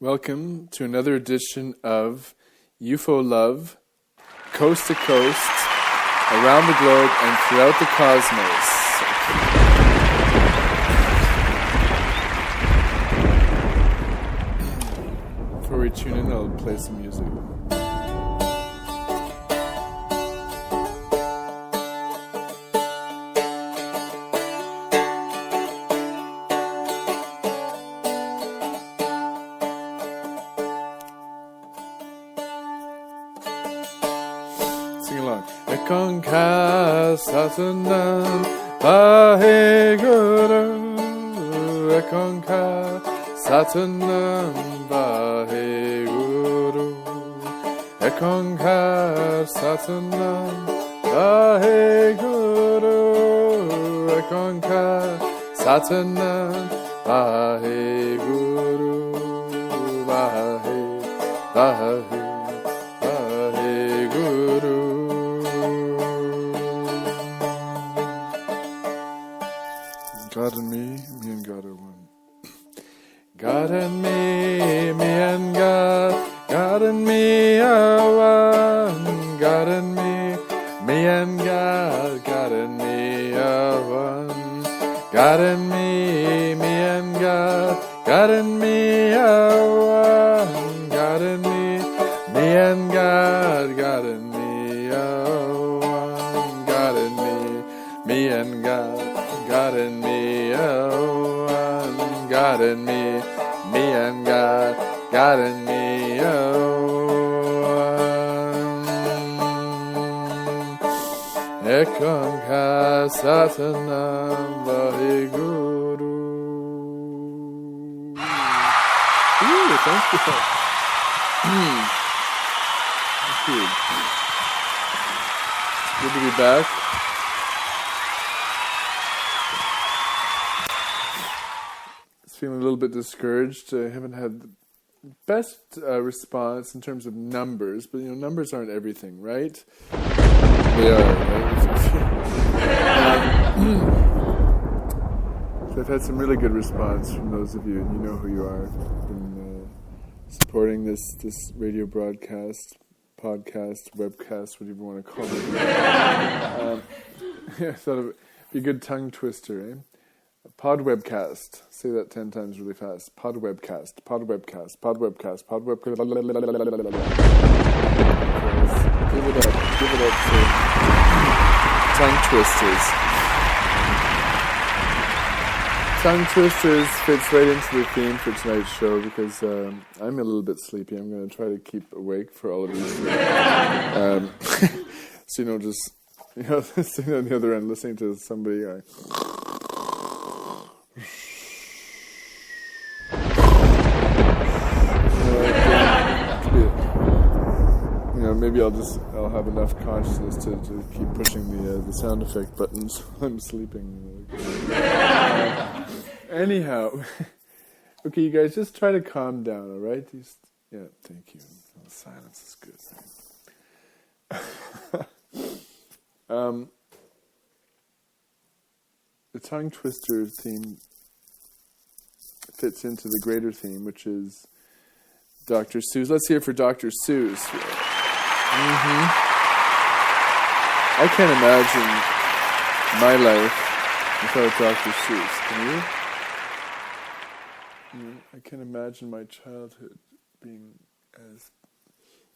Welcome to another edition of Yufo Love, coast to coast, around the globe, and throughout the cosmos. Before we tune in, I'll play some music. Sing along. Ekonka satanam vaheguru. Ekonka satanam vaheguru. Ekonka satanam vaheguru. Ekonka satanam vaheguru. Vahe, vahe. God and me and God are one. God and me and God, God and me are one. God and me and God, God and me are one. God and me and God, God and me are one. God and me and God, God and me are one. God and me and God, God and me are one. God and me and God, God and me are one. Ekonka satanam vaheguru. Ooh, thank you. Thank you. It's good to be back. Feeling a little bit discouraged. I haven't had the best response in terms of numbers, but numbers aren't everything, right? They are, right? So I've had some really good response from those of you, and you know who you are, been supporting this radio broadcast, podcast, webcast, whatever you want to call it. I thought it would be a good tongue twister, eh? Pod webcast. Say that 10 times really fast. Pod webcast. Pod webcast. Pod webcast. Pod webcast. Give it up. Give it up to tongue twisters. Tongue twisters fits right into the theme for tonight's show because I'm a little bit sleepy. I'm going to try to keep awake for all of you. So just sitting on the other end, listening to somebody. Maybe I'll have enough consciousness to keep pushing the sound effect buttons while I'm sleeping. Anyhow, okay, you guys, just try to calm down, all right? Yeah, thank you. Oh, silence is good. The tongue twister theme fits into the greater theme, which is Dr. Seuss. Let's hear it for Dr. Seuss. I can't imagine my life without Dr. Seuss. Can you? I can't imagine my childhood being as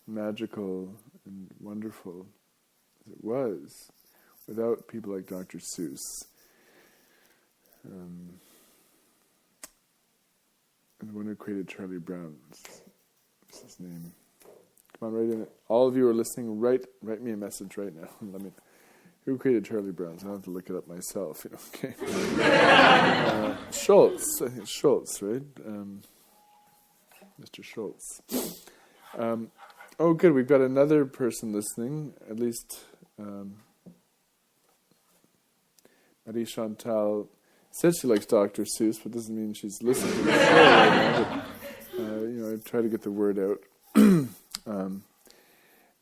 magical and wonderful as it was without people like Dr. Seuss. And the one who created Charlie Brown. What's his name? Come on, write in it. All of you who are listening, write me a message right now. Who created Charlie Brown? So I have to look it up myself. Okay. Schultz. I think it's Schultz, right? Mr. Schultz. Oh, good. We've got another person listening. At least Marie Chantal said she likes Dr. Seuss, but doesn't mean she's listening to the show right now. But, I try to get the word out.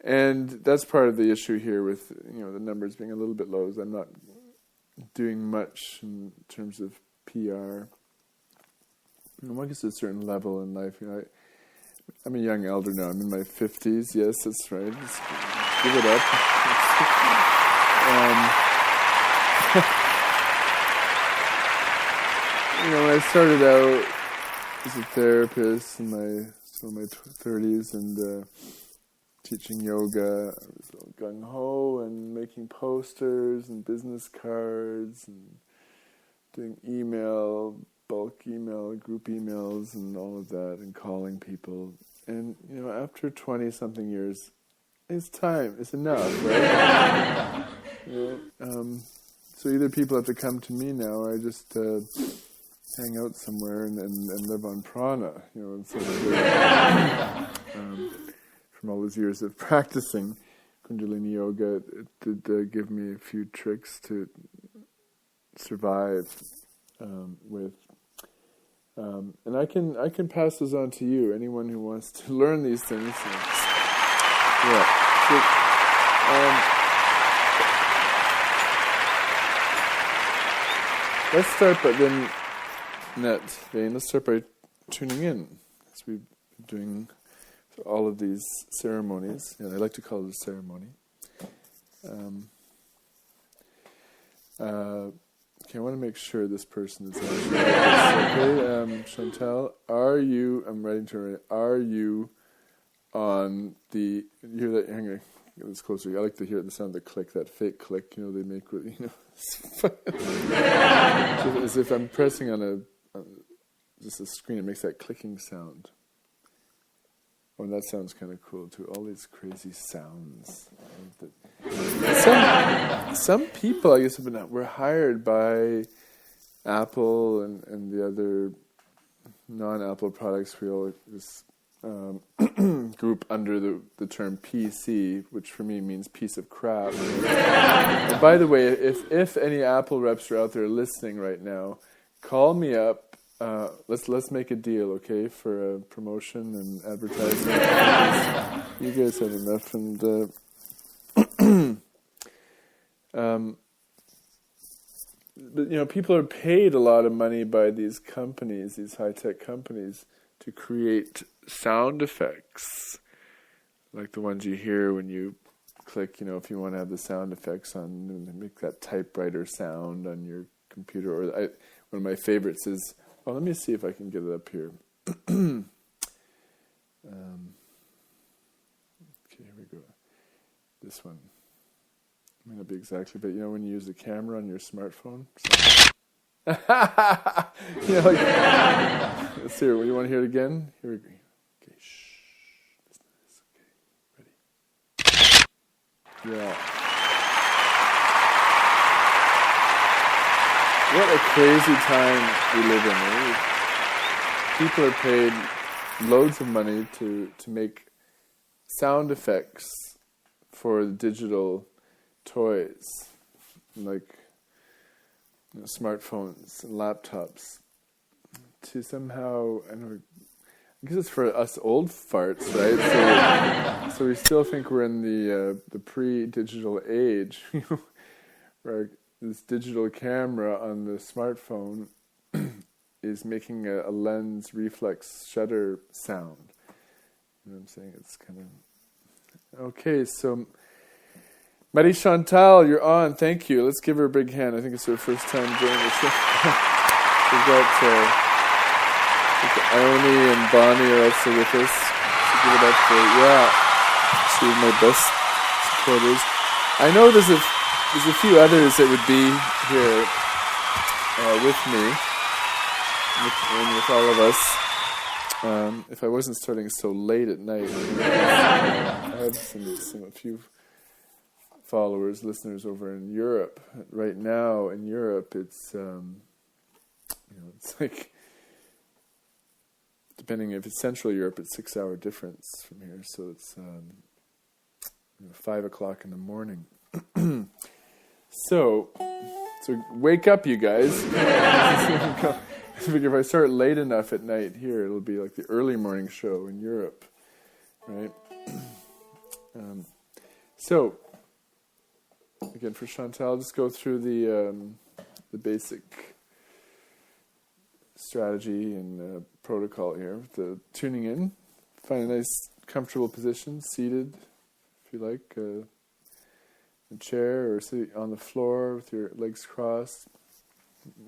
And that's part of the issue here with the numbers being a little bit low. Is I'm not doing much in terms of PR. One gets to a certain level in life. I'm a young elder now. I'm in my 50s. Yes, that's right. Just give it up. When I started out as a therapist in my 30s and teaching yoga, I was all gung-ho and making posters and business cards and doing bulk email, group emails and all of that, and calling people. And, after 20-something years, it's time, it's enough, right? So either people have to come to me now, or I just hang out somewhere and live on prana, from all those years of practicing Kundalini Yoga, it did give me a few tricks to survive with. And I can pass those on to you, anyone who wants to learn these things. Yeah. So, let's start by tuning in, as we've been doing all of these ceremonies. I like to call it a ceremony. Okay, I want to make sure this person is actually okay. Chantal, I'm writing to her, are you on the, you hear that, hang on, get this closer, I like to hear the sound of the click, that fake click, they make with, as if I'm pressing on just a screen, it makes that clicking sound. Oh, and that sounds kind of cool too. All these crazy sounds. Some people, I guess, were hired by Apple and the other non-Apple products. We all this group under the term PC, which for me means piece of crap. And by the way, if any Apple reps are out there listening right now, call me up. Let's make a deal, okay, for promotion and advertising. You guys have enough, and but people are paid a lot of money by these companies, these high-tech companies, to create sound effects, like the ones you hear when you click. If you want to have the sound effects on, make that typewriter sound on your computer. Or one of my favorites is. Well, let me see if I can get it up here. Okay, here we go. This one. May not be exactly, but when you use the camera on your smartphone. Let's hear it. You want to hear it again? Here we go. Okay, shh. Okay, ready? Yeah. What a crazy time we live in. Right? People are paid loads of money to make sound effects for digital toys, like smartphones and laptops, to somehow, I guess it's for us old farts, right? So we still think we're in the pre-digital age, where this digital camera on the smartphone is making a lens reflex shutter sound. You know what I'm saying? It's kind of... Okay, so Marie Chantal, you're on. Thank you. Let's give her a big hand. I think it's her first time joining the show. We've got Ione and Bonnie are also with us. So give it up for, two of my best supporters. I know there's a few others that would be here with me, with all of us. If I wasn't starting so late at night, I have a few followers, listeners over in Europe. Right now in Europe, it's it's like, depending if it's Central Europe, it's 6-hour difference from here, so it's 5 o'clock in the morning. So wake up, you guys. I figure if I start late enough at night here, it'll be like the early morning show in Europe, right? So, again, for Chantal, I'll just go through the basic strategy and protocol here. The tuning in, find a nice, comfortable position, seated, if you like, in a chair or sitting on the floor with your legs crossed.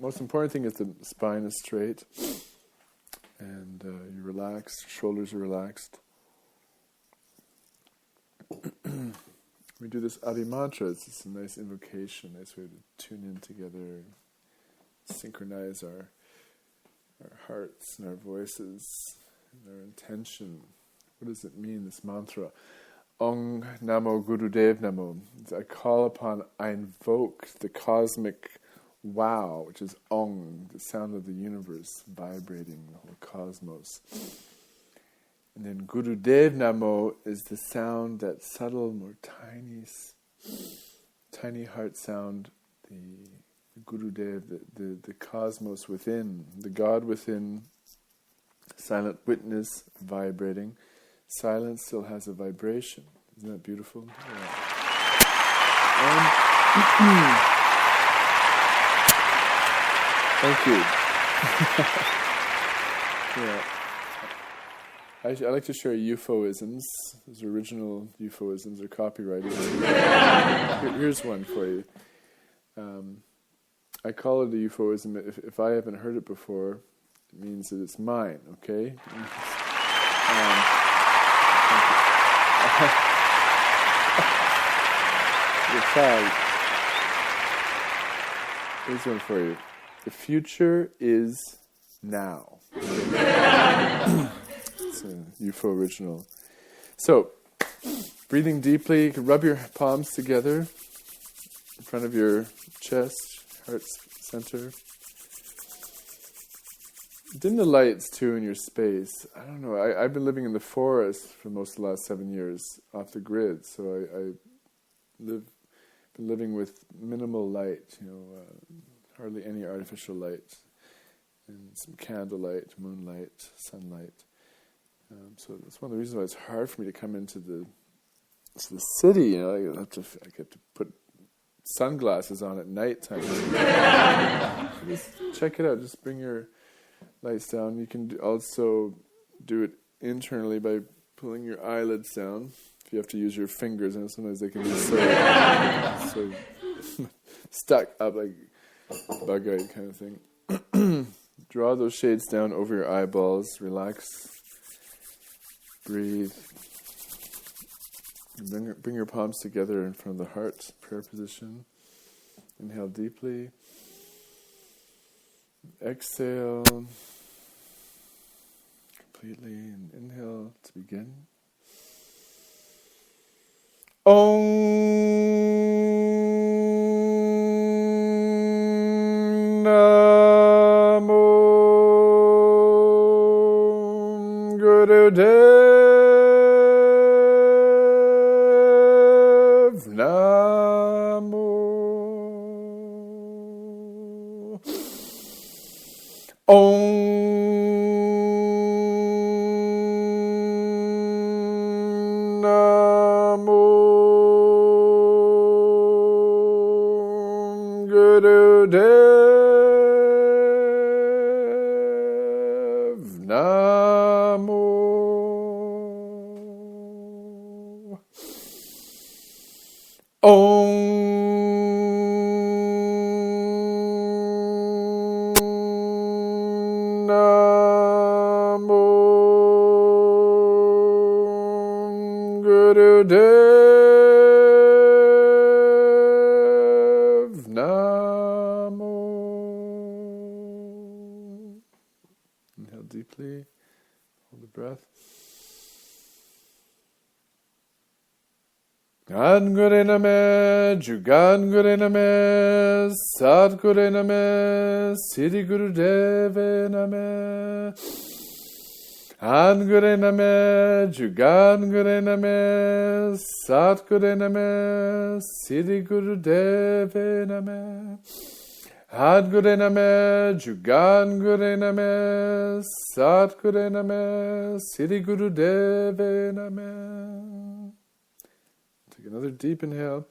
Most important thing is the spine is straight and you're relaxed, shoulders are relaxed. We do this Adi mantra. It's a nice invocation, nice way to tune in together, synchronize our hearts and our voices and our intention. What does it mean, this mantra? Ong Namo Gurudev Namo. I call upon, I invoke the cosmic wow, which is Ong, the sound of the universe vibrating the whole cosmos. And then Gurudev Namo is the sound, that subtle, more tiny heart sound, the Gurudev, the cosmos within, the God within, silent witness vibrating. Silence still has a vibration. Isn't that beautiful? Yeah. Thank you. Yeah. I like to share Yufoisms. Those original Yufoisms are copyrighted. Here's one for you. I call it a Yufoism. If I haven't heard it before, it means that it's mine, okay? Here's one for you. The future is now. It's a Yufo original. So, breathing deeply, you can rub your palms together in front of your chest, heart center. Dim the lights too in your space. I don't know, I've been living in the forest for most of the last 7 years, off the grid, so been living with minimal light, hardly any artificial light, and some candlelight, moonlight, sunlight. So that's one of the reasons why it's hard for me to come into the city. I have to put sunglasses on at night time. Just check it out. Just bring your lights down. You can also do it internally by pulling your eyelids down. If you have to use your fingers, and sometimes they can be so stuck up like bug-eyed kind of thing. Draw those shades down over your eyeballs. Relax. Breathe. Bring your palms together in front of the heart, prayer position. Inhale deeply. Exhale completely, and inhale to begin. Om Namo Gurudev Namo. Om Namo Gurudev Namo. Om Namo Gurudev Namo. Inhale deeply. Hold the breath. Gangure name, Jugangure name, Sadgure name, Siddhi Gurudeve name. Angure name, Jugangure name, Sadgure name, Siddhi Gurudeve name. Angure name, Jugangure name, Sadgure name, Siddhi Gurudeve name. Take another deep inhale.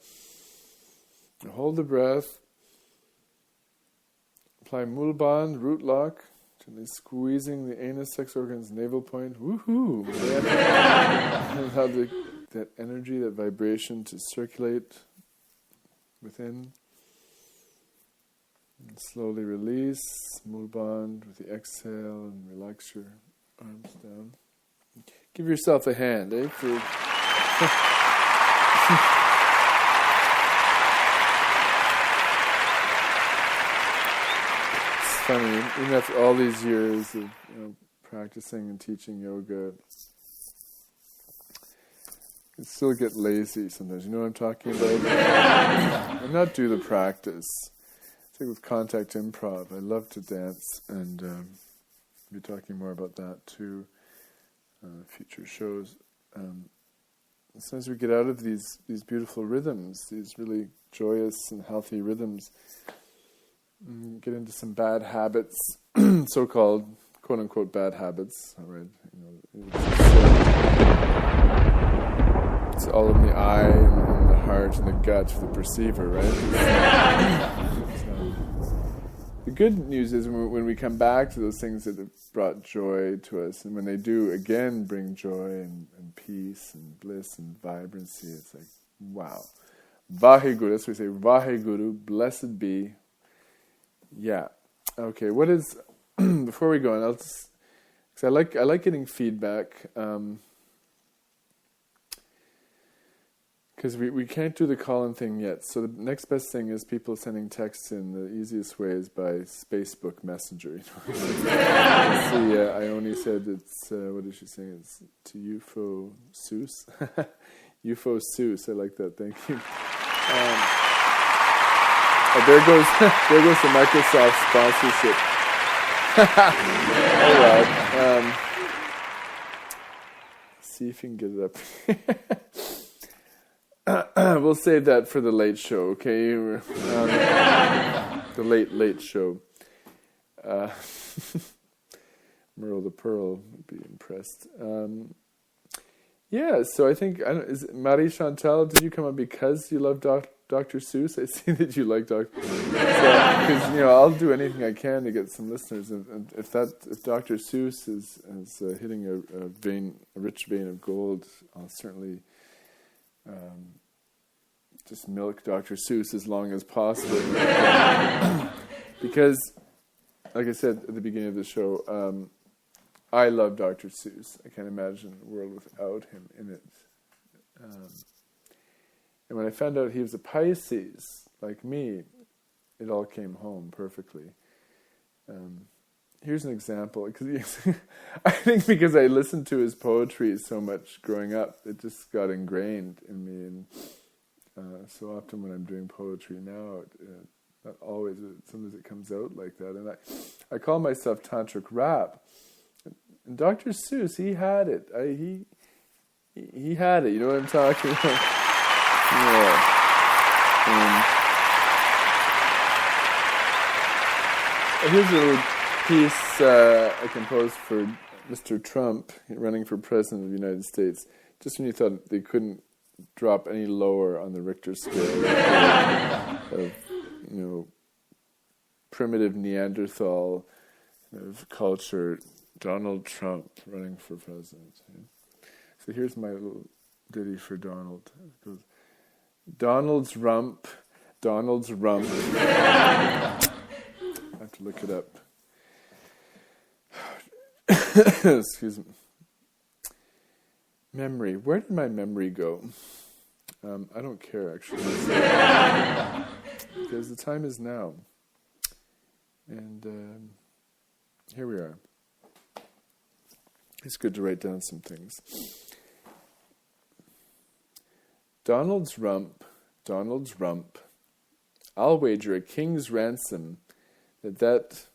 Hold the breath. Apply Mulban, root lock, to Gently squeezing the anus, sex organs, navel point. Woohoo! And allow that energy, that vibration to circulate within. And slowly release, move on with the exhale and relax your arms down. Give yourself a hand, for It's funny, even after all these years of practicing and teaching yoga, I still get lazy sometimes. You know what I'm talking about? And not do the practice. It's like with contact improv. I love to dance, and I'll be talking more about that too. Future shows. Sometimes we get out of these beautiful rhythms, these really joyous and healthy rhythms, and get into some bad habits, so-called quote-unquote bad habits. All right, it's all in the eye and the heart and the gut for the perceiver, right? The good news is when we come back to those things that have brought joy to us, and when they do again bring joy and peace and bliss and vibrancy, it's like, wow. Vaheguru, that's what we say, Vaheguru, blessed be. Yeah. Okay, what is, before we go on, because I like getting feedback, because we can't do the call-in thing yet. So the next best thing is people sending texts in. The easiest way is by Facebook Messenger. See, Ione said it's, what did she say? It's to Yufo Seuss. Yufo Seuss, I like that, thank you. There goes the Microsoft sponsorship. Oh well. See if you can get it up. We'll save that for the late show, okay? The late show. Merle the Pearl would be impressed. Yeah, so I think, is Marie Chantal, did you come on because you love Dr. Seuss? I see that you like Dr. Because, I'll do anything I can to get some listeners. And if Dr. Seuss is hitting a rich vein of gold, I'll certainly just milk Dr. Seuss as long as possible. Because, like I said at the beginning of the show, I love Dr. Seuss. I can't imagine a world without him in it. And when I found out he was a Pisces, like me, it all came home perfectly. Here's an example. Because I think because I listened to his poetry so much growing up, it just got ingrained in me. And so often when I'm doing poetry now, not always, sometimes it comes out like that. And I call myself tantric rap. And Dr. Seuss, he had it. He had it. You know what I'm talking about? Yeah. Here's a little piece I composed for Mr. Trump running for president of the United States. Just when you thought they couldn't drop any lower on the Richter scale of primitive Neanderthal of culture, Donald Trump running for president. So here's my little ditty for Donald. It goes, Donald's rump. I have to look it up. Excuse me. Memory. Where did my memory go? I don't care, actually. Because the time is now. And here we are. It's good to write down some things. Donald's rump. I'll wager a king's ransom that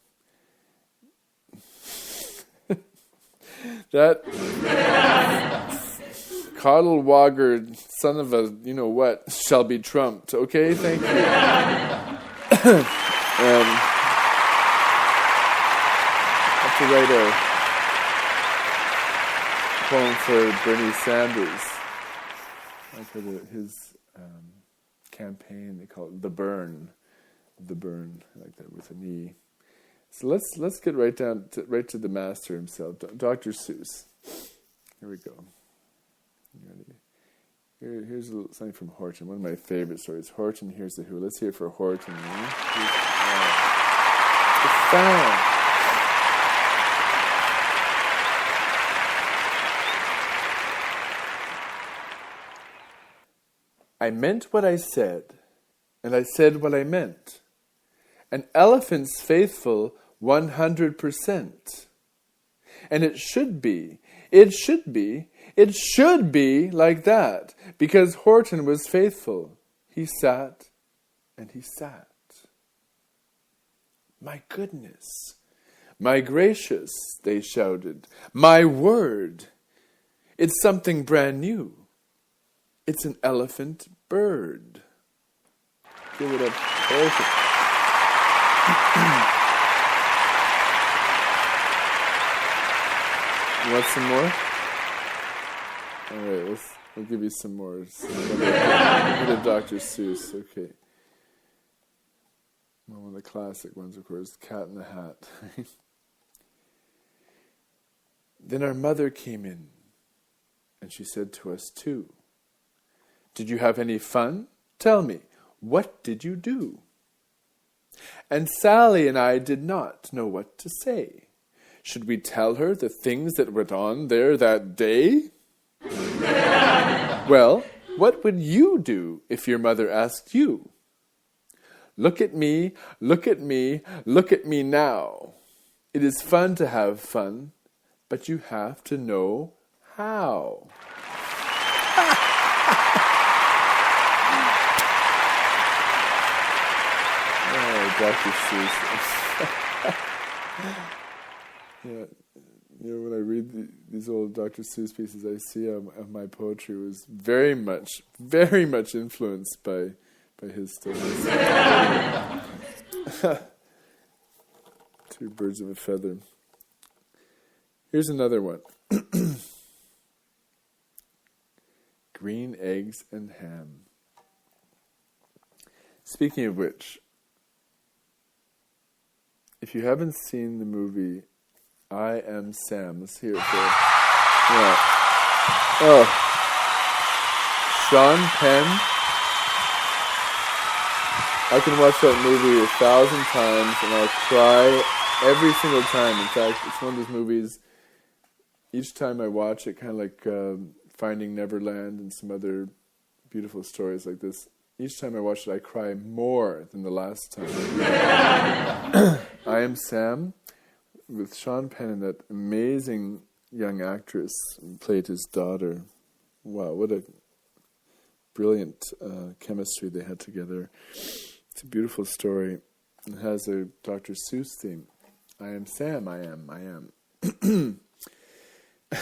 coddle-woggered son of a you-know-what shall be trumped. Okay, thank you. I have to write a poem for Bernie Sanders. For his campaign, they call it The Burn. I like that with an E. So let's get right to the master himself, Dr. Seuss. Here we go. Here's something from Horton, one of my favorite stories. Horton Hears the Who. Let's hear it for Horton. Profound. I meant what I said, and I said what I meant. An elephant's faithful 100%. And it should be like that, because Horton was faithful. He sat and he sat. My goodness, my gracious, they shouted. My word, it's something brand new. It's an elephant bird. Give it up, Horton. You want some more? All right, we'll give you some more. Another Dr. Seuss, okay. Well, one of the classic ones, of course, Cat in the Hat. Then our mother came in, and she said to us too, "Did you have any fun? Tell me, what did you do?" And Sally and I did not know what to say. Should we tell her the things that went on there that day? Well, what would you do if your mother asked you? Look at me, look at me, look at me now. It is fun to have fun, but you have to know how. Oh, Dr. Seuss. Yeah. When I read these old Dr. Seuss pieces, I see my poetry was very much influenced by his stories. Two birds of a feather. Here's another one. Green eggs and ham. Speaking of which, if you haven't seen the movie I Am Sam, let's hear it for yeah. Oh, Sean Penn. I can watch that movie 1,000 times and I'll cry every single time. In fact, it's one of those movies, each time I watch it, kind of like Finding Neverland and some other beautiful stories like this, each time I watch it, I cry more than the last time. I Am Sam, with Sean Penn and that amazing young actress who played his daughter. Wow, what a brilliant chemistry they had together. It's a beautiful story. It has a Dr. Seuss theme. I am Sam, I am.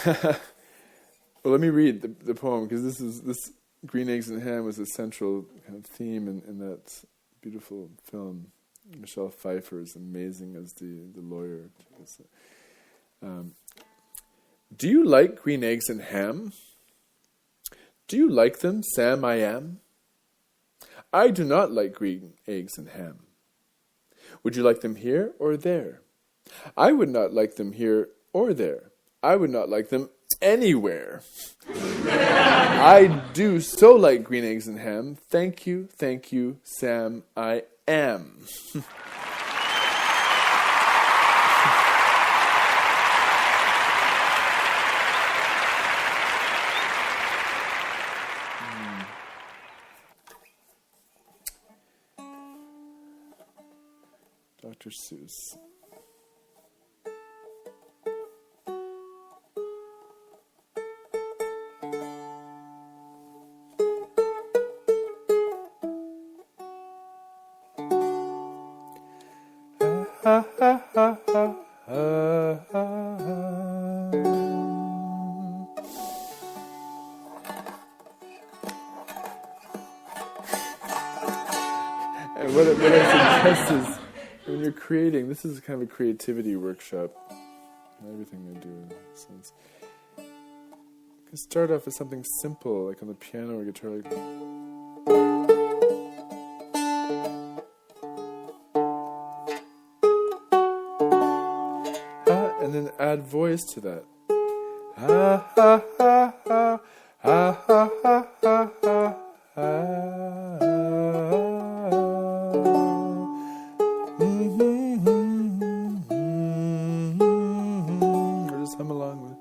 Well, let me read the poem, because this Green Eggs and Ham was a central kind of theme in that beautiful film. Michelle Pfeiffer is amazing as the lawyer. Do you like green eggs and ham? Do you like them, Sam, I am? I do not like green eggs and ham. Would you like them here or there? I would not like them here or there. I would not like them anywhere. I do so like green eggs and ham. Thank you, Sam, I am. Dr. Seuss. Ha ha ha ha ha ha. And what I suggest is, when you're creating, this is kind of a creativity workshop. Everything I do in a sense. You can start off with something simple, like on the piano or guitar, like voice to that. Ha ha ha ha ha ha ha ha ha ha. Or just hum along with it.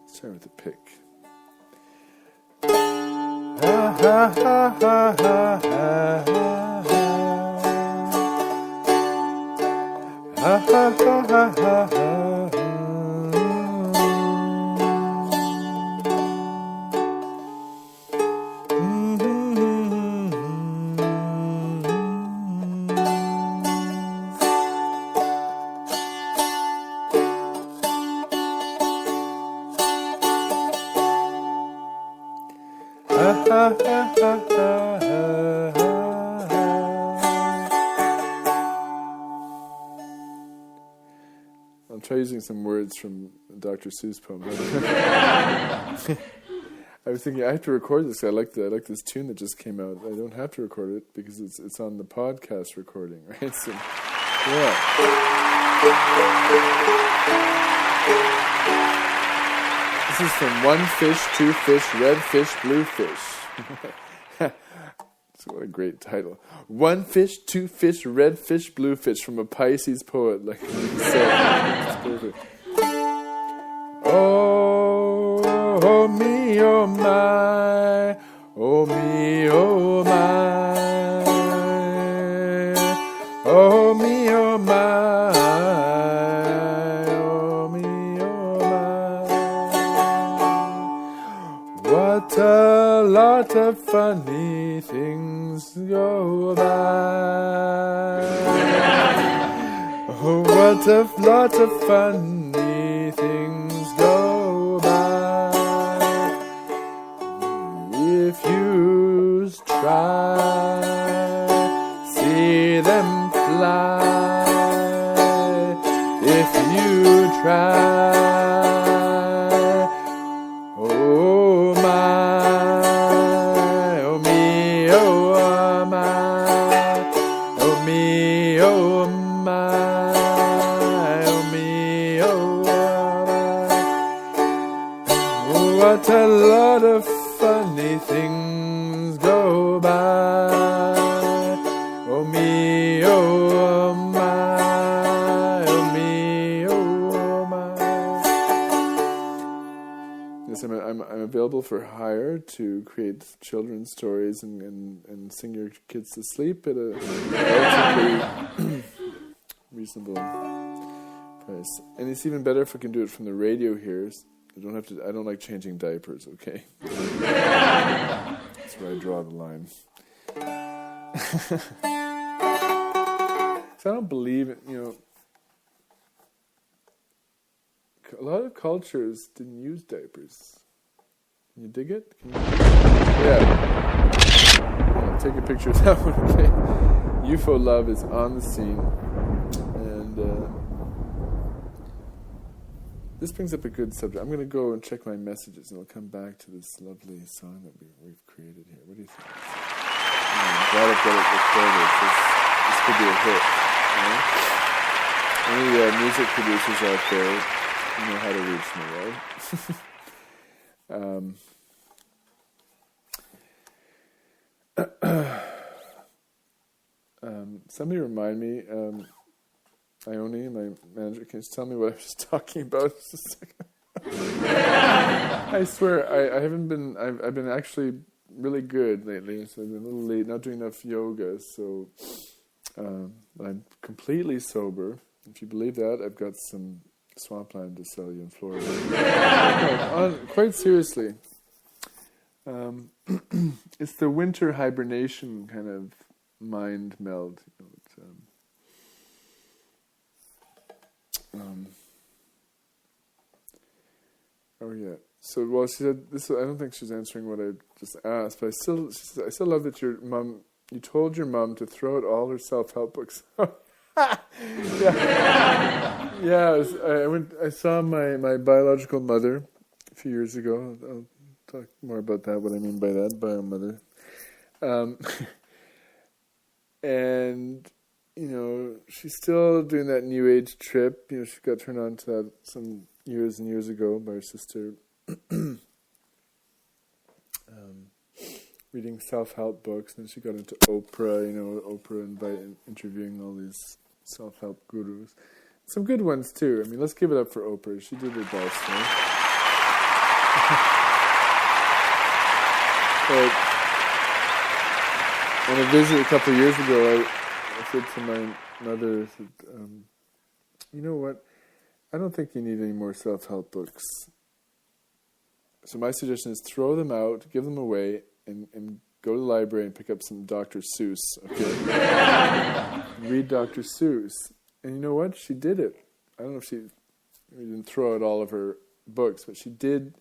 Let's try with the pick. Ha ha ha ha ha ha ha ha ha ha ha. I'll try using some words from Dr. Seuss poem. I was thinking I have to record this. I like this tune that just came out. I don't have to record it because it's on the podcast recording, right? So, yeah. This is from One Fish, Two Fish, Red Fish, Blue Fish. What a great title. One fish, two fish, red fish, blue fish, from a Pisces poet. Like so, oh me, oh my, oh me, oh my, oh me, oh my, oh me, oh my. What a lot of funny things go by. Oh, what a lot of funny things go by. If you try, see them fly. If you try. What a lot of funny things go by. Oh me, oh my, oh me, oh my. Yes, I'm available for hire to create children's stories and sing your kids to sleep at a relatively reasonable price. And it's even better if I can do it from the radio here. I don't like changing diapers, okay? That's where I draw the line. So I don't believe it, a lot of cultures didn't use diapers. Can you dig it? Yeah. Take a picture of that one, okay? Yufo love is on the scene. And this brings up a good subject. I'm going to go and check my messages, and I'll come back to this lovely song that we've created here. What do you think? I'm glad I've got it recorded. This could be a hit. Right? Any music producers out there, you know how to reach me, right? Somebody remind me... Ione, my manager, can you just tell me what I was talking about? Just a second. I swear, I haven't been. I've been actually really good lately, so I've been a little late, not doing enough yoga. So I'm completely sober. If you believe that, I've got some swampland to sell you in Florida. No, quite seriously, it's the winter hibernation kind of mind meld. Oh yeah. So she said this. I don't think she's answering what I just asked, but I still love that your mom. You told your mom to throw out all her self-help books. Yeah. I saw my biological mother a few years ago. I'll talk more about that. What I mean by that, bio mother. And, she's still doing that New Age trip. She got turned on to that some years and years ago by her sister. Reading self-help books, and she got into Oprah, Oprah interviewing all these self-help gurus. Some good ones too. Let's give it up for Oprah. She did her best, right? But on a visit a couple of years ago, I said to my mother, you know what? I don't think you need any more self-help books. So my suggestion is throw them out, give them away, and go to the library and pick up some Dr. Seuss, okay? Read Dr. Seuss. And you know what? She did it. I don't know if she didn't throw out all of her books, but she did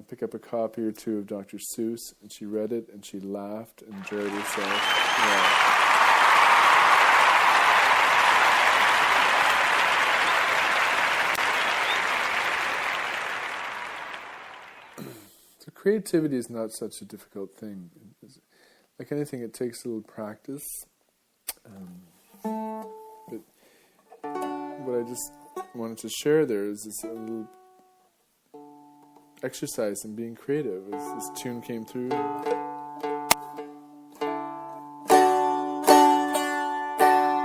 pick up a copy or two of Dr. Seuss, and she read it, and she laughed and enjoyed herself. Yeah. So creativity is not such a difficult thing. Like anything, it takes a little practice. But what I just wanted to share there is this little exercise in being creative. As this tune came through.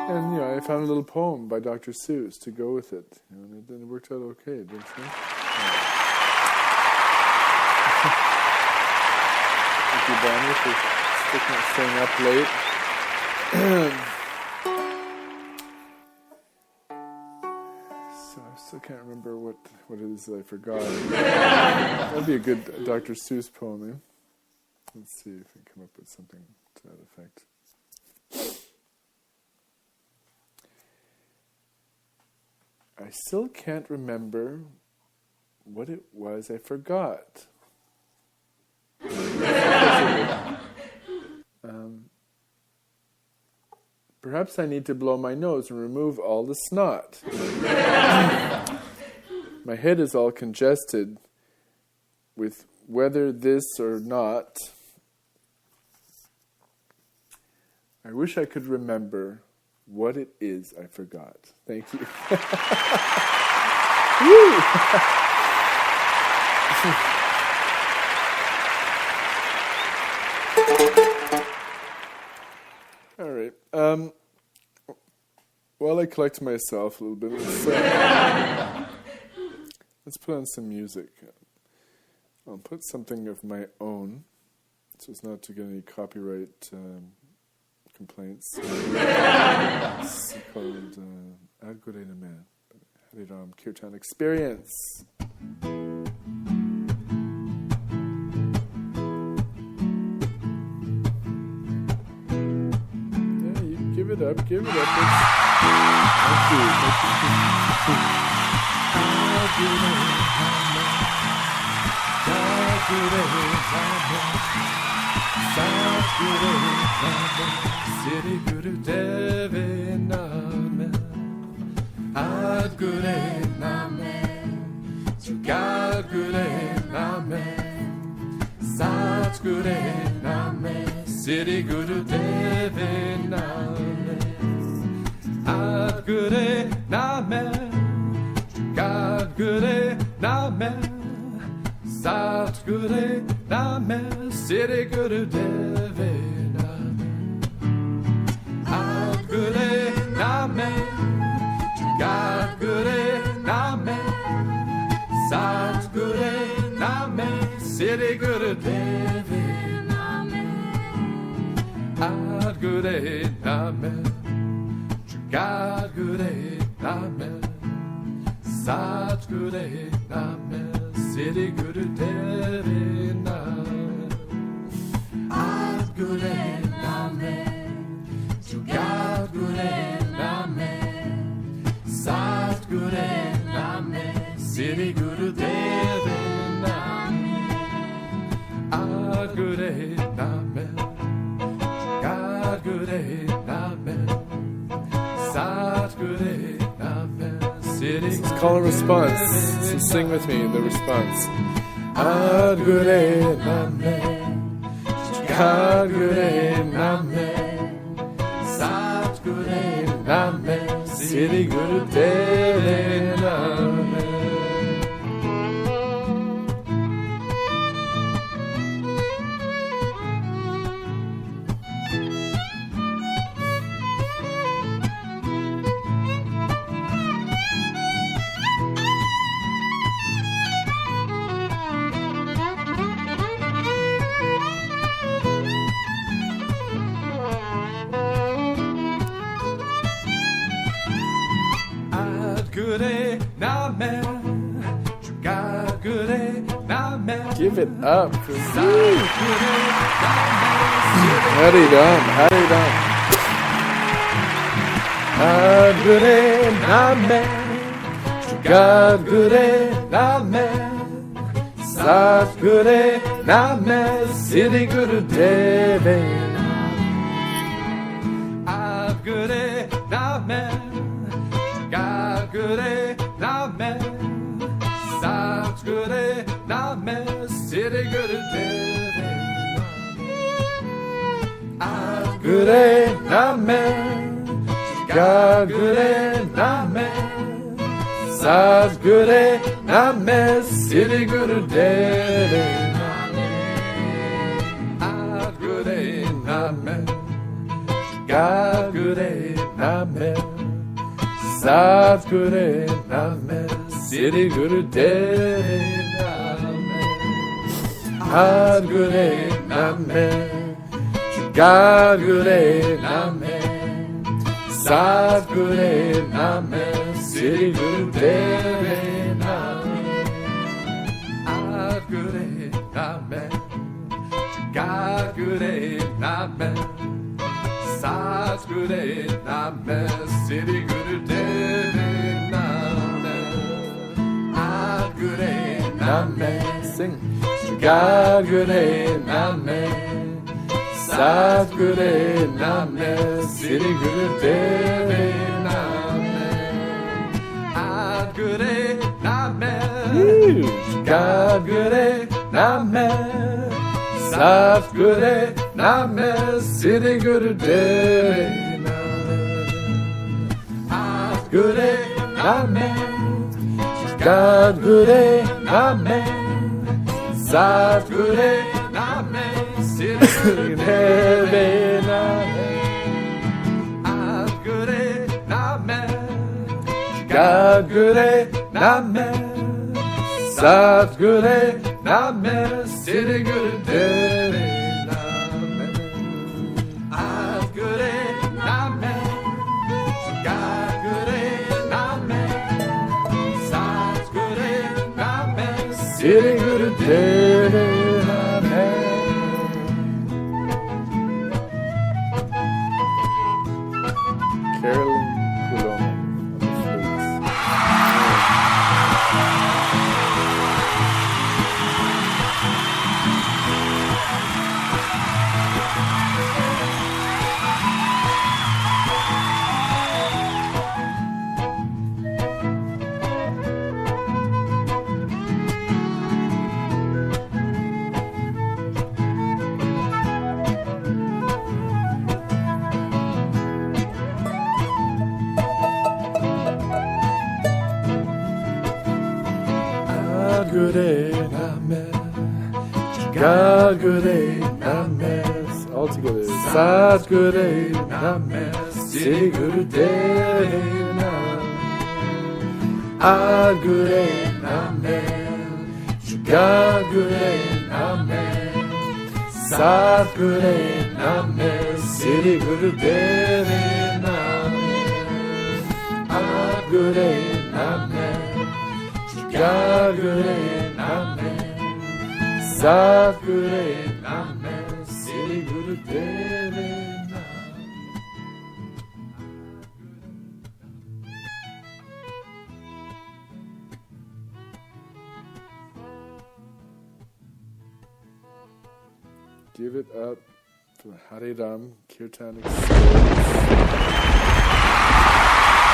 And, I found a little poem by Dr. Seuss to go with it. And it worked out okay, didn't it? Thank you, Bonnie, for staying up late. So I still can't remember what it is that I forgot. That would be a good Dr. Seuss poem, eh? Let's see if we can come up with something to that effect. I still can't remember what it was I forgot. Perhaps I need to blow my nose and remove all the snot. My head is all congested with whether this or not. I wish I could remember what it is I forgot. Thank you. Woo! All right. While I collect myself a little bit, let's put on some music. I'll put something of my own, so as not to get any copyright complaints. It's called Ad Gurena Man, Hariram Kirtan Experience. Give it up. Thank you. Siri Guru Deve Namen, Ad Gure Namen, Jugat Gure Namen, Sat Gure Namen, Siri Guru Deve Namen, Ad Gure Namen, Jugat Gure Namen, Sat Gure Namen, Siri Guru Deve Namen, Ad Gure Namen, Jugat Gure Namen, Sat Gure Namen, Siri Guru Deve Namen, Ad Gure Namen, Jugat Gure Namen, Sat Gure Namen, Siri Guru Deve Namen, Ad Gure Namen, Jugat Gure Namen, Sat Gure Namen, Siri Guru Deve Namen, Ad Gure Namen, Jugat Gure Namen, Sat Gure Namen, Siri. Let's call a response. So sing with me the response. Ad Gure Namen, Sadguru Name, Sadguru Name, Sri Guru Deva Name. Give it up for you. Haridam, Haridam. Sadguru Name, Sadguru Name, Sadguru Name, Sri Guru Deva Sadguru Name, Sadguru Name, Sadguru Name, Sri Guru Deva Sadguru Name, Sadguru Name, Sadguru Name, Sri Guru Deva Sadguru Name, Sadguru Name, Sadguru Name, Sri Guru Deva Sadguru Name, Sadguru Name, Sadguru Name, Sri Guru Deva Sadguru Name, Sadguru Name, Sadguru Name, Sri Guru Deva Sadguru Name, sing. Sadguru Name, Sadguru Name, Sri Guru Deva Sadguru Name, Sadguru Name, Sadguru Name, Sri Guru Deva Sadguru Name, Sadguru Name, Sadguru Name, Sri Guru Deva Sadguru Name, Sadguru Name, Sadguru Name, Sri Guru Deva Sadguru Name, Sadguru Name, Sadguru Name, Sri Guru Deva Carolyn Coulomb on the flutes. Sadguru Name, Sadguru Name, all together. Sadguru Name, Sri Guru Deva Sadguru Name, Sadguru Name, Sadguru Name, Sri Guru Deva Sadguru Name, Sadguru Name, Sadguru Name, Sri Guru Deva. Give it up for Haridam Kirtanic Souls.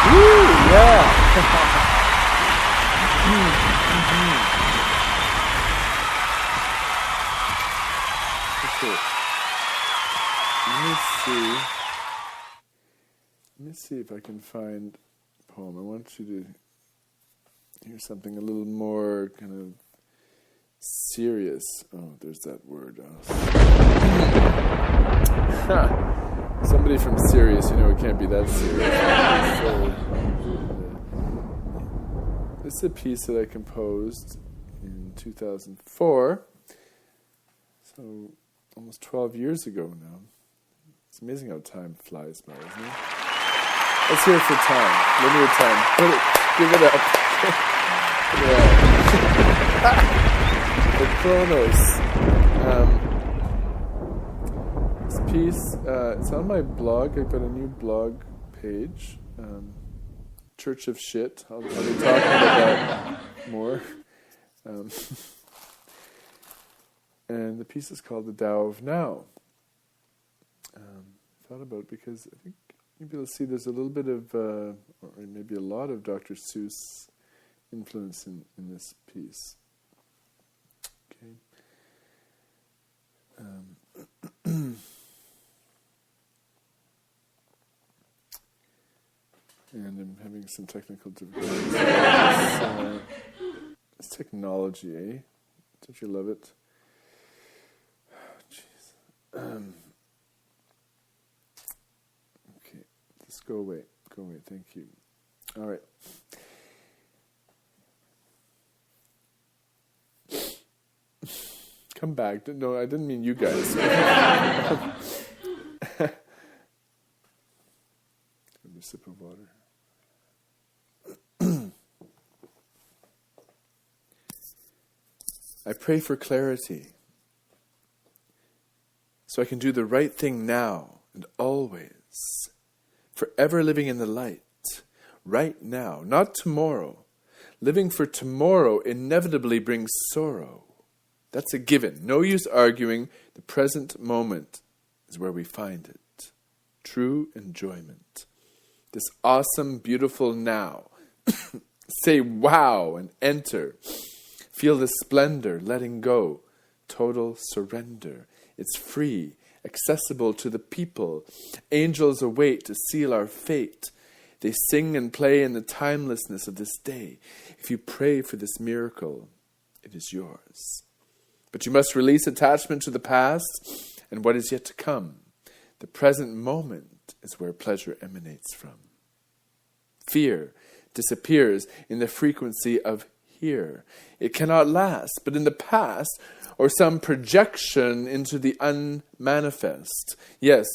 Woo, yeah! That's it. me see if I can find a poem. I want you to hear something a little more kind of serious. Oh, there's that word. Somebody from Sirius, it can't be that serious. This is a piece that I composed in 2004, so almost 12 years ago now. It's amazing how time flies by, isn't it? Let's hear it for time. Linear time. Give it up. The Chronos. This piece, it's on my blog. I've got a new blog page, Church of Shit. I'll be talking about that more. And the piece is called the Tao of Now. Thought about because I think you'll be able to see there's a little bit of, or maybe a lot of Dr. Seuss influence in this piece. Okay. And I'm having some technical difficulties. It's technology, eh? Don't you love it? Jeez. Okay, just go away. Go away, thank you. All right. Come back. No, I didn't mean you guys. Have a sip of water. I pray for clarity, so I can do the right thing now and always, forever living in the light, right now, not tomorrow. Living for tomorrow inevitably brings sorrow. That's a given. No use arguing. The present moment is where we find it. True enjoyment. This awesome, beautiful now. Say wow and enter. Feel the splendor, letting go. Total surrender. It's free, accessible to the people. Angels await to seal our fate. They sing and play in the timelessness of this day. If you pray for this miracle, it is yours. But you must release attachment to the past and what is yet to come. The present moment is where pleasure emanates from. Fear disappears in the frequency of here. It cannot last, but in the past, or some projection into the unmanifest. Yes,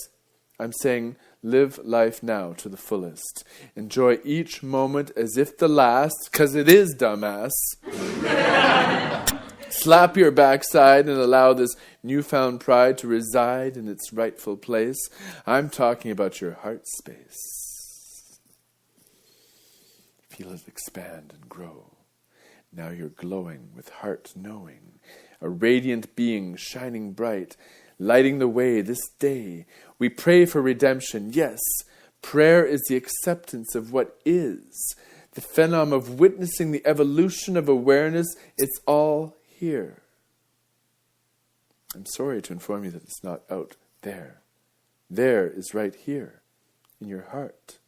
I'm saying live life now to the fullest. Enjoy each moment as if the last, because it is, dumbass. Slap your backside and allow this newfound pride to reside in its rightful place. I'm talking about your heart space. Feel it expand and grow. Now you're glowing with heart knowing, a radiant being shining bright, lighting the way this day. We pray for redemption. Yes, prayer is the acceptance of what is. The phenomenon of witnessing the evolution of awareness, it's all here. I'm sorry to inform you that it's not out there. There is right here, in your heart.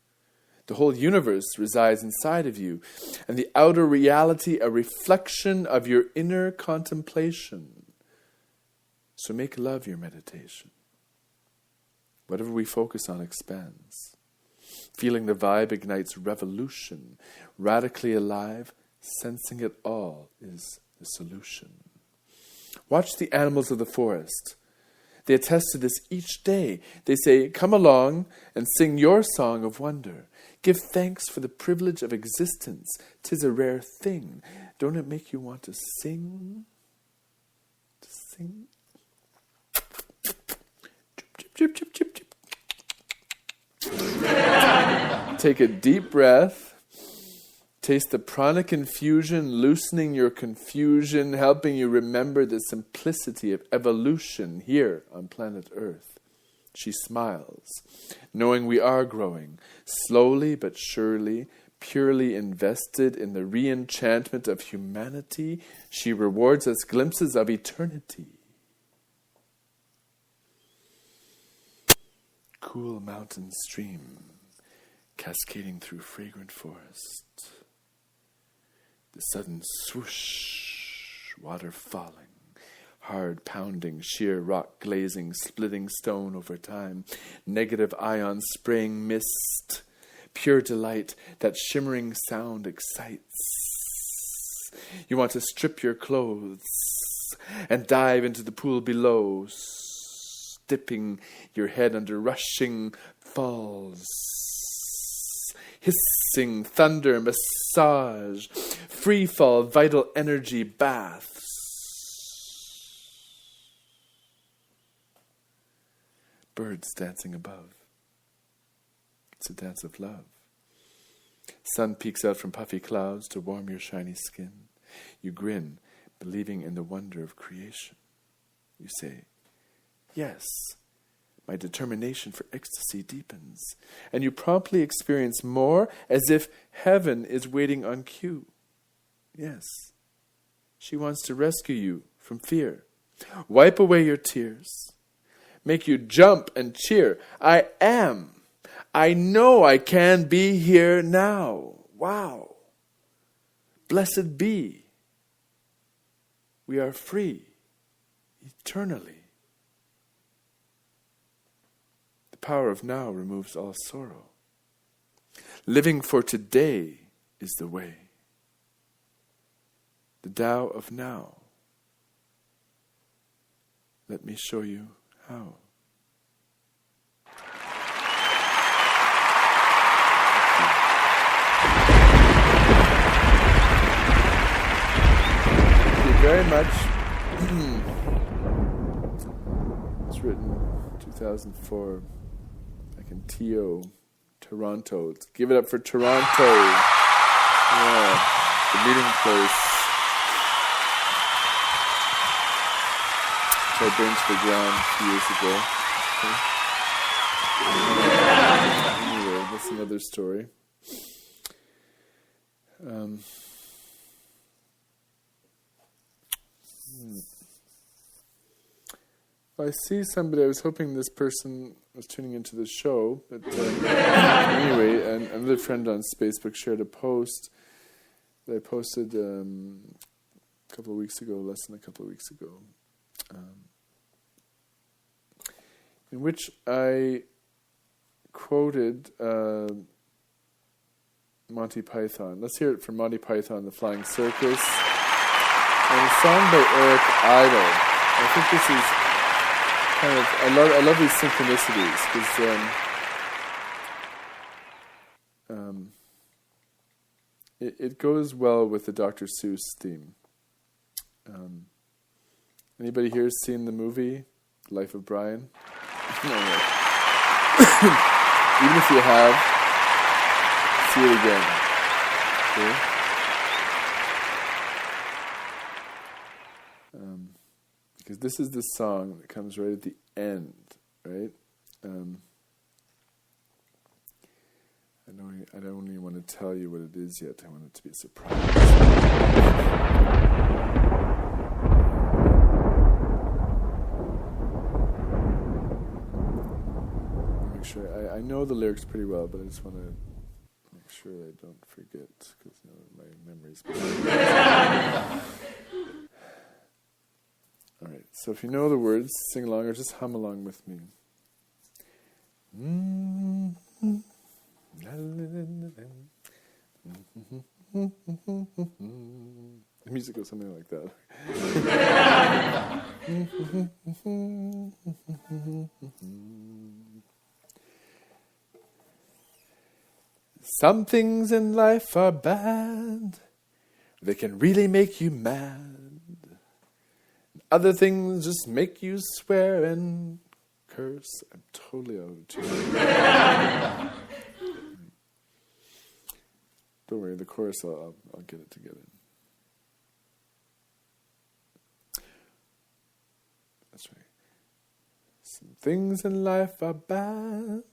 The whole universe resides inside of you, and the outer reality a reflection of your inner contemplation. So make love your meditation. Whatever we focus on expands. Feeling the vibe ignites revolution. Radically alive, sensing it all is the solution. Watch the animals of the forest. They attest to this each day. They say, come along and sing your song of wonder. Give thanks for the privilege of existence. 'Tis a rare thing. Don't it make you want to sing? To sing? Chip, chip, chip, chip, chip. Take a deep breath. Taste the pranic infusion, loosening your confusion, helping you remember the simplicity of evolution here on planet Earth. She smiles, knowing we are growing, slowly but surely, purely invested in the re-enchantment of humanity. She rewards us glimpses of eternity. cool mountain stream cascading through fragrant forest. The sudden swoosh, water falling, hard pounding, sheer rock glazing, splitting stone over time, negative ion spraying mist, pure delight, that shimmering sound excites. You want to strip your clothes and dive into the pool below, dipping your head under rushing falls, hissing thunder massage, free fall vital energy baths. Birds dancing above. It's a dance of love. Sun peeks out from puffy clouds to warm your shiny skin. You grin, believing in the wonder of creation. You say, yes, my determination for ecstasy deepens, and you promptly experience more as if heaven is waiting on cue. Yes, she wants to rescue you from fear, wipe away your tears, make you jump and cheer. I know I can be here now. Wow. Blessed be. We are free eternally. The power of now removes all sorrow. Living for today is the way. The Tao of Now. Let me show you how. Very much. It's written 2004, like in Toronto. Give it up for Toronto. Yeah, the meeting place. Which I burned to the ground a few years ago. Anyway, that's another story. I see somebody. I was hoping this person was tuning into the show, but anyway, another friend on Facebook shared a post that I posted a couple of weeks ago, less than a couple of weeks ago, in which I quoted Monty Python. Let's hear it from Monty Python, The Flying Circus, and a song by Eric Idle. I think this is kind of, I love these synchronicities because it goes well with the Dr. Seuss theme. Anybody here seen the movie Life of Brian? No. Even if you have, see it again. Okay? Because this is the song that comes right at the end, right? I don't even want to tell you what it is yet. I want it to be a surprise. Make sure I know the lyrics pretty well, but I just want to make sure I don't forget because my memory's bad. All right, so if you know the words, sing along or just hum along with me. The music goes something like that. Some things in life are bad. They can really make you mad. Other things just make you swear and curse. I'm totally out of tune. Don't worry, the chorus, I'll get it together. That's right. Some things in life are bad.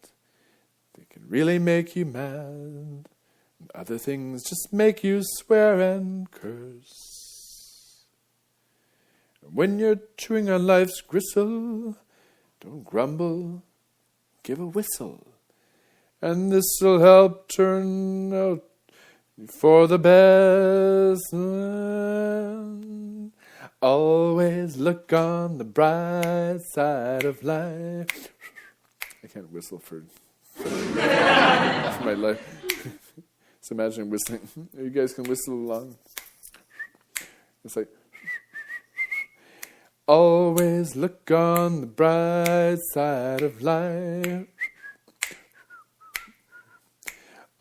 They can really make you mad. And other things just make you swear and curse. When you're chewing on life's gristle, don't grumble, give a whistle. And this'll help turn out for the best. Always look on the bright side of life. I can't whistle for my life. Just imagine whistling. You guys can whistle along. It's like, always look on the bright side of life.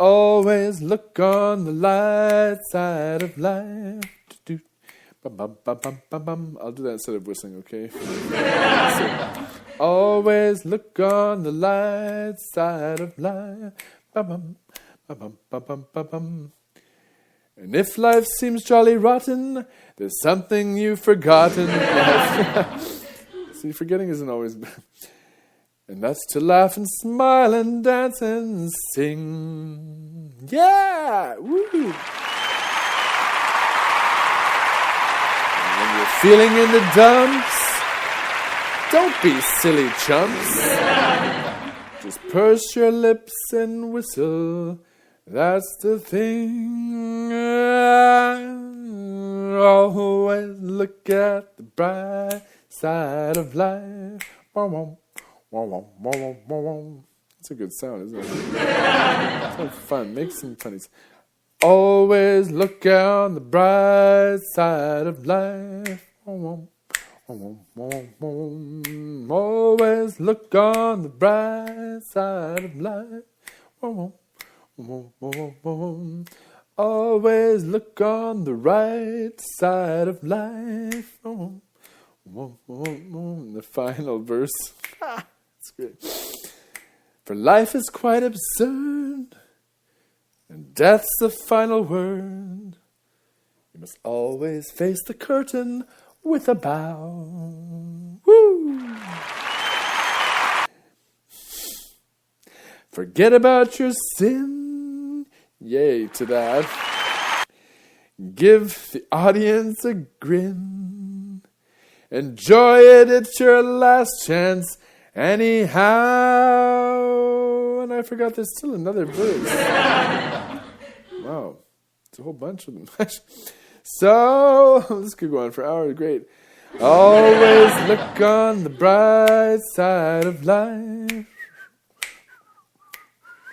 Always look on the light side of life. I'll do that instead of whistling, okay? So, always look on the light side of life. And if life seems jolly rotten, there's something you've forgotten. See, forgetting isn't always bad. And that's to laugh and smile and dance and sing. Yeah! Woo! And when you're feeling in the dumps, don't be silly chumps. Just purse your lips and whistle. That's the thing. Always look at the bright side of life. It's a good sound, isn't it? It's so fun. Make some funny sounds. Always look on the bright side of life. Always look on the bright side of life. Always look on the right side of life. The final verse. It's great. For life is quite absurd, and death's the final word. You must always face the curtain with a bow. Woo! Forget about your sin. Yay to that. Give the audience a grin. Enjoy it, it's your last chance anyhow. And I forgot there's still another verse. Wow. It's a whole bunch of them. So, this could go on for hours. Great. Always look on the bright side of life.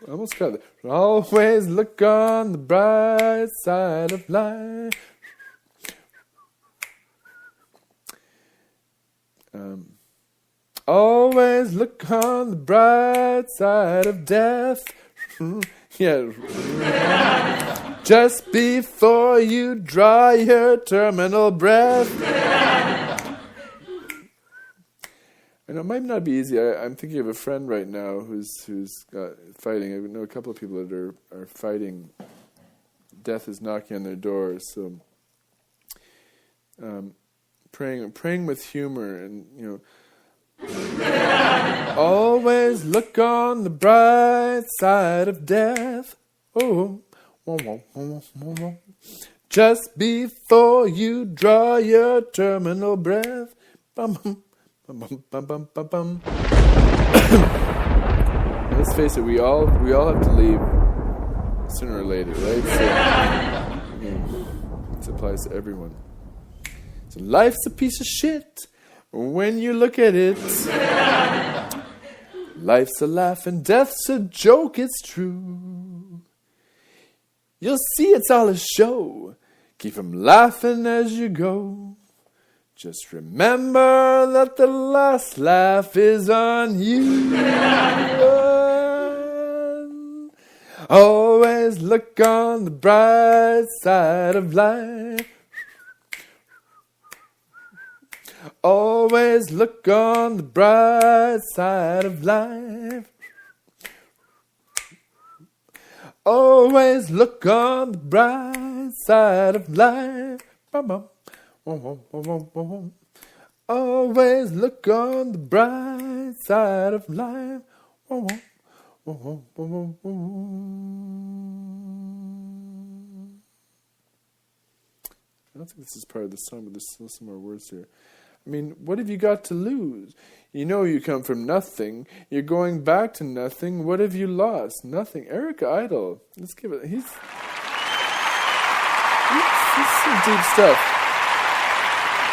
I almost got it. Always look on the bright side of life. Always look on the bright side of death. Yeah. Just before you draw your terminal breath. I know it might not be easy. I'm thinking of a friend right now who's fighting. I know a couple of people that are fighting. Death is knocking on their doors. So praying with humor and always look on the bright side of death. Oh, just before you draw your terminal breath. Let's face it, we all have to leave sooner or later, right? So, this applies to everyone. So life's a piece of shit when you look at it. Life's a laugh and death's a joke, it's true. You'll see it's all a show. Keep 'em laughing as you go. Just remember that the last laugh is on you. Always look on the bright side of life. Always look on the bright side of life. Always look on the bright side of life. Always look on the bright side of life. I don't think this is part of the song, but there's still some more words here. I mean, what have you got to lose? You know you come from nothing. You're going back to nothing. What have you lost? Nothing. Erica Idle. Let's give it. He's some deep stuff.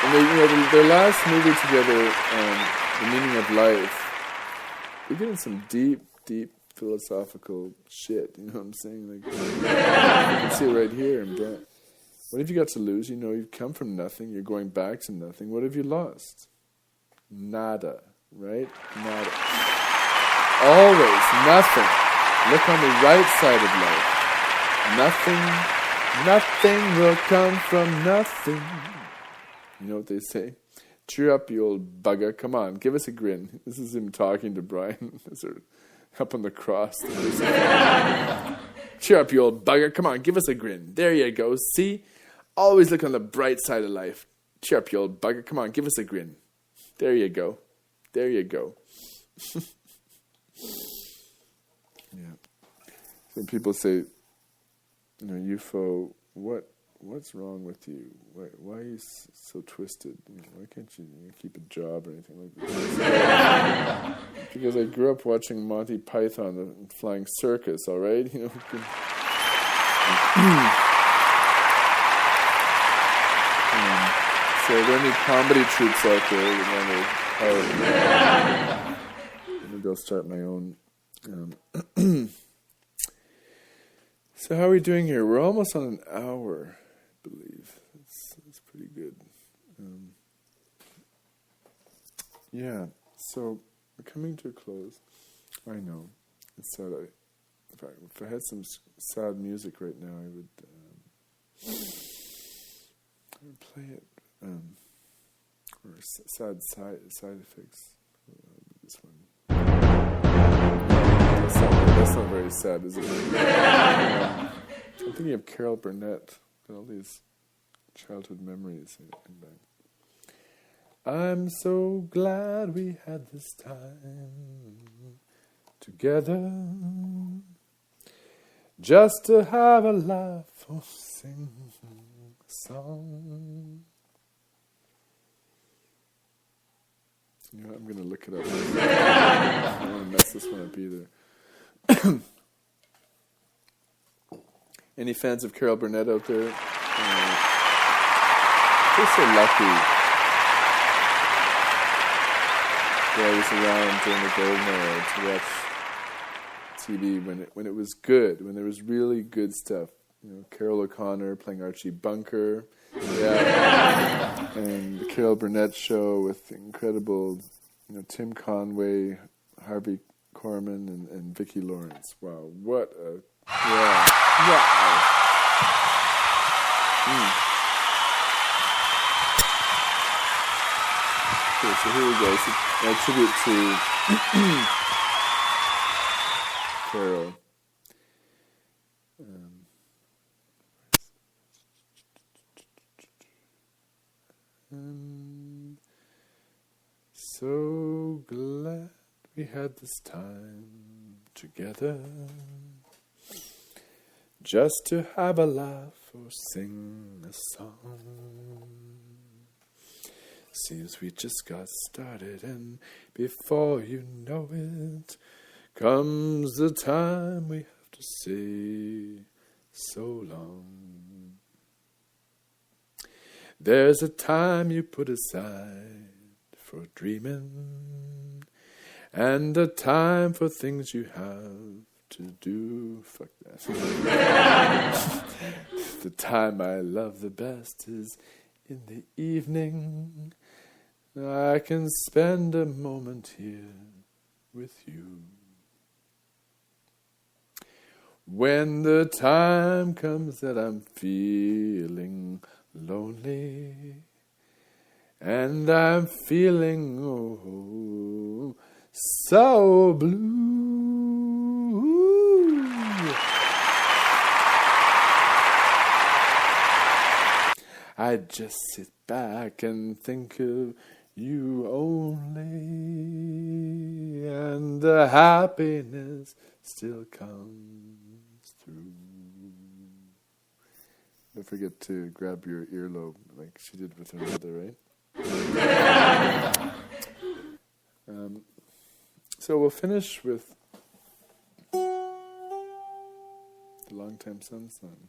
And their last movie together, The Meaning of Life, they're getting some deep philosophical shit. You know what I'm saying? Like, you can see it right here. What have you got to lose? You know, you've come from nothing. You're going back to nothing. What have you lost? Nada, right? Nada. Always nothing. Look on the right side of life. Nothing will come from nothing. You know what they say? Cheer up, you old bugger. Come on, give us a grin. This is him talking to Brian. Sort of up on the cross. Cheer up, you old bugger. Come on, give us a grin. There you go. See? Always look on the bright side of life. Cheer up, you old bugger. Come on, give us a grin. There you go. There you go. Yeah. Some people say, Yufo, what's wrong with you? Why are you so twisted? Why can't you keep a job or anything like that? Because I grew up watching Monty Python, the Flying Circus, all right? So are there any comedy troupes out there that want to hire me? Maybe I'll start my own. So how are we doing here? We're almost on an hour, I believe. It's pretty good. Yeah, so we're coming to a close. I know. It's sad. If I had some sad music right now, I would play it. Or sad side effects. This one. That's not very sad, is it? I'm thinking of Carol Burnett. All these childhood memories. I'm so glad we had this time together, just to have a laugh or sing a song. I'm going to look it up. I don't want to mess this one up either. Any fans of Carol Burnett out there? They're so lucky. I was around during the golden era to watch TV when it was good, when there was really good stuff. Carol O'Connor playing Archie Bunker. Yeah. And the Carol Burnett show with the incredible, Tim Conway, Harvey Korman, and Vicki Lawrence. Wow, what a... Yeah. Wow. Okay, so here we go. So, a tribute to Carol. I'm so glad we had this time together, just to have a laugh or sing a song. Seems we just got started, and before you know it, comes the time we have to say so long. There's a time you put aside for dreaming, and a time for things you have to do. Fuck that. The time I love the best is in the evening. I can spend a moment here with you. When the time comes that I'm feeling lonely, and I'm feeling so blue, I just sit back and think of you only, and the happiness still comes through. Don't forget to grab your earlobe like she did with her mother, right? So we'll finish with the long-time sun song.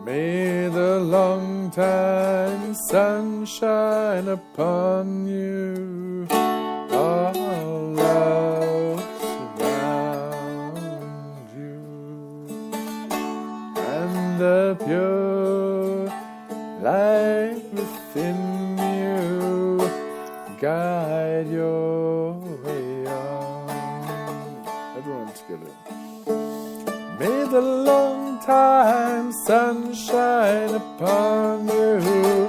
May the long-time sun shine upon you, all love surround you, and the pure light within you guide your way on. Everyone together. May the long-time sun shine upon you,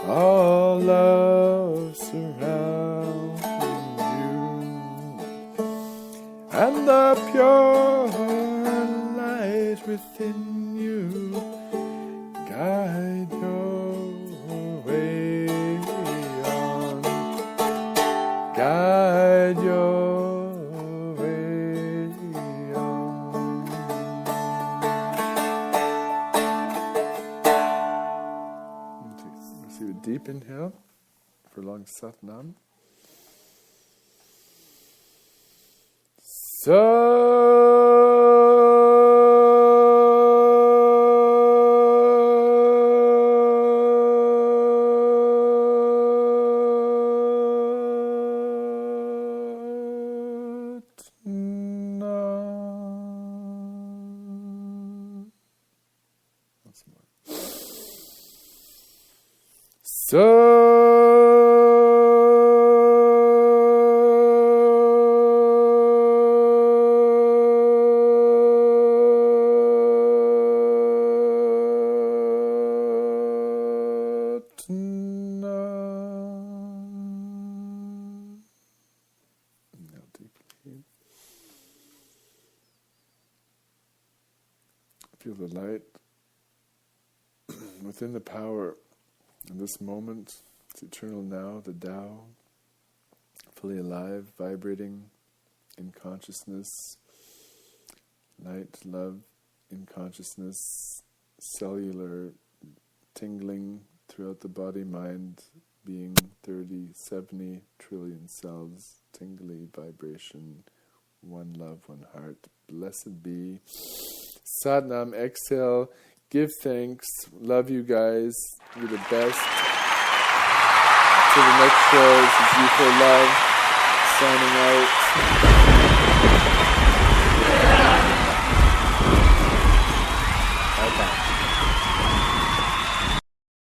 all love surround you, and the pure light within you guide your way on, guide your deep inhale for long Sat Nam. Feel the light within the power in this moment. It's eternal now, the Tao, fully alive, vibrating in consciousness, light, love in consciousness, cellular tingling throughout the body, mind, being 30, 70 trillion cells, tingly vibration, one love, one heart. Blessed be. Satnam, exhale, give thanks, love you guys, you're the best. Till the next show, this is Yufo Love, signing out. Bye-bye.